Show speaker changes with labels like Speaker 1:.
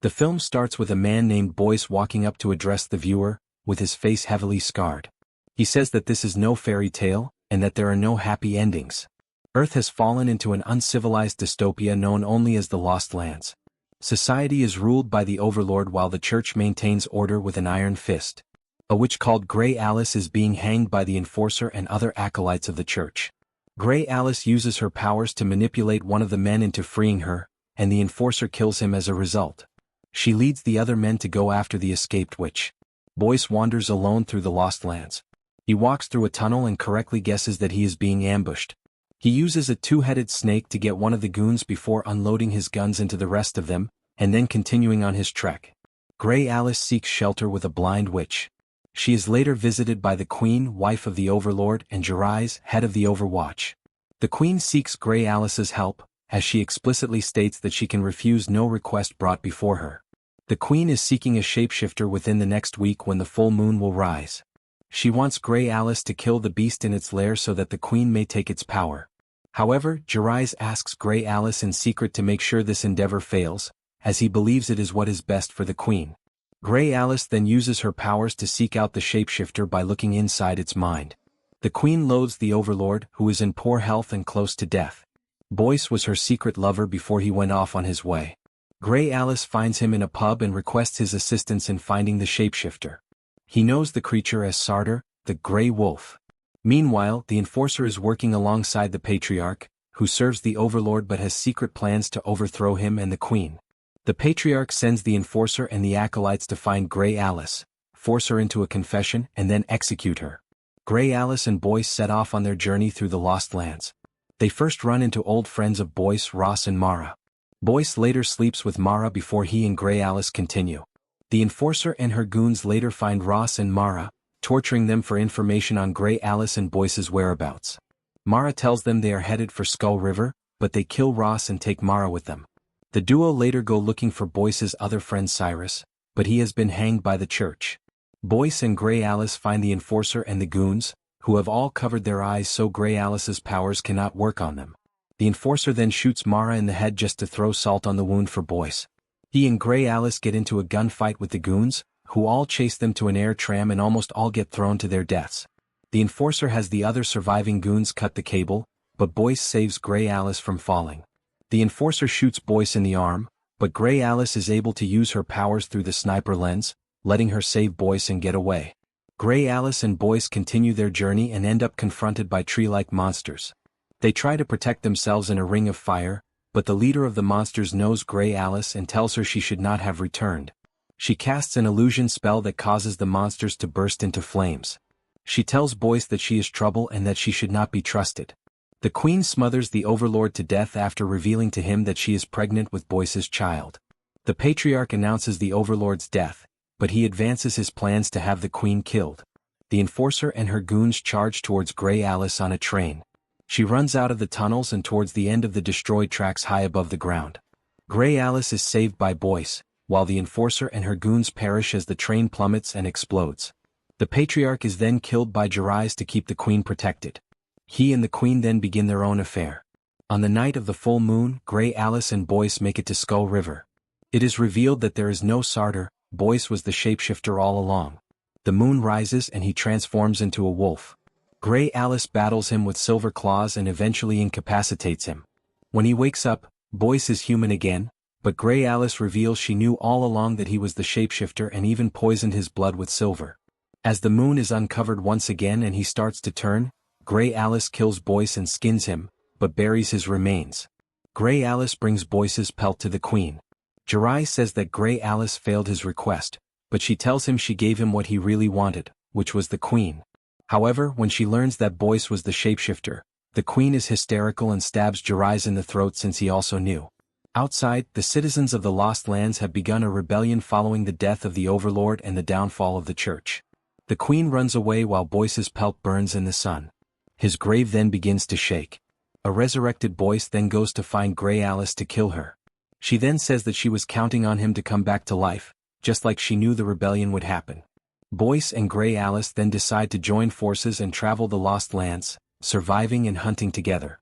Speaker 1: The film starts with a man named Boyce walking up to address the viewer, with his face heavily scarred. He says that this is no fairy tale, and that there are no happy endings. Earth has fallen into an uncivilized dystopia known only as the Lost Lands. Society is ruled by the Overlord while the Church maintains order with an iron fist. A witch called Gray Alys is being hanged by the Enforcer and other acolytes of the Church. Gray Alys uses her powers to manipulate one of the men into freeing her, and the Enforcer kills him as a result. She leads the other men to go after the escaped witch. Boyce wanders alone through the Lost Lands. He walks through a tunnel and correctly guesses that he is being ambushed. He uses a two-headed snake to get one of the goons before unloading his guns into the rest of them, and then continuing on his trek. Gray Alys seeks shelter with a blind witch. She is later visited by the Queen, wife of the Overlord, and Jerais, head of the Overwatch. The Queen seeks Gray Alys's help, as she explicitly states that she can refuse no request brought before her. The Queen is seeking a shapeshifter within the next week when the full moon will rise. She wants Gray Alys to kill the beast in its lair so that the Queen may take its power. However, Jerais asks Gray Alys in secret to make sure this endeavor fails, as he believes it is what is best for the Queen. Gray Alys then uses her powers to seek out the shapeshifter by looking inside its mind. The Queen loathes the Overlord, who is in poor health and close to death. Boyce was her secret lover before he went off on his way. Gray Alys finds him in a pub and requests his assistance in finding the shapeshifter. He knows the creature as Sartor, the Grey Wolf. Meanwhile, the Enforcer is working alongside the Patriarch, who serves the Overlord but has secret plans to overthrow him and the Queen. The Patriarch sends the Enforcer and the acolytes to find Gray Alys, force her into a confession, and then execute her. Gray Alys and Boyce set off on their journey through the Lost Lands. They first run into old friends of Boyce, Ross and Mara. Boyce later sleeps with Mara before he and Gray Alys continue. The Enforcer and her goons later find Ross and Mara, torturing them for information on Gray Alys and Boyce's whereabouts. Mara tells them they are headed for Skull River, but they kill Ross and take Mara with them. The duo later go looking for Boyce's other friend Cyrus, but he has been hanged by the Church. Boyce and Gray Alys find the Enforcer and the goons, who have all covered their eyes so Gray Alys's powers cannot work on them. The Enforcer then shoots Mara in the head just to throw salt on the wound for Boyce. He and Gray Alys get into a gunfight with the goons, who all chase them to an air tram and almost all get thrown to their deaths. The Enforcer has the other surviving goons cut the cable, but Boyce saves Gray Alys from falling. The Enforcer shoots Boyce in the arm, but Gray Alys is able to use her powers through the sniper lens, letting her save Boyce and get away. Gray Alys and Boyce continue their journey and end up confronted by tree-like monsters. They try to protect themselves in a ring of fire, but the leader of the monsters knows Gray Alys and tells her she should not have returned. She casts an illusion spell that causes the monsters to burst into flames. She tells Boyce that she is trouble and that she should not be trusted. The Queen smothers the Overlord to death after revealing to him that she is pregnant with Boyce's child. The Patriarch announces the Overlord's death, but he advances his plans to have the Queen killed. The Enforcer and her goons charge towards Gray Alys on a train. She runs out of the tunnels and towards the end of the destroyed tracks high above the ground. Gray Alys is saved by Boyce, while the Enforcer and her goons perish as the train plummets and explodes. The Patriarch is then killed by Jerais to keep the Queen protected. He and the Queen then begin their own affair. On the night of the full moon, Gray Alys and Boyce make it to Skull River. It is revealed that there is no Sartor, Boyce was the shapeshifter all along. The moon rises and he transforms into a wolf. Gray Alys battles him with silver claws and eventually incapacitates him. When he wakes up, Boyce is human again, but Gray Alys reveals she knew all along that he was the shapeshifter and even poisoned his blood with silver. As the moon is uncovered once again and he starts to turn, Gray Alys kills Boyce and skins him, but buries his remains. Gray Alys brings Boyce's pelt to the Queen. Jerais says that Gray Alys failed his request, but she tells him she gave him what he really wanted, which was the Queen. However, when she learns that Boyce was the shapeshifter, the Queen is hysterical and stabs Jerais in the throat since he also knew. Outside, the citizens of the Lost Lands have begun a rebellion following the death of the Overlord and the downfall of the Church. The Queen runs away while Boyce's pelt burns in the sun. His grave then begins to shake. A resurrected Boyce then goes to find Gray Alys to kill her. She then says that she was counting on him to come back to life, just like she knew the rebellion would happen. Boyce and Gray Alys then decide to join forces and travel the Lost Lands, surviving and hunting together.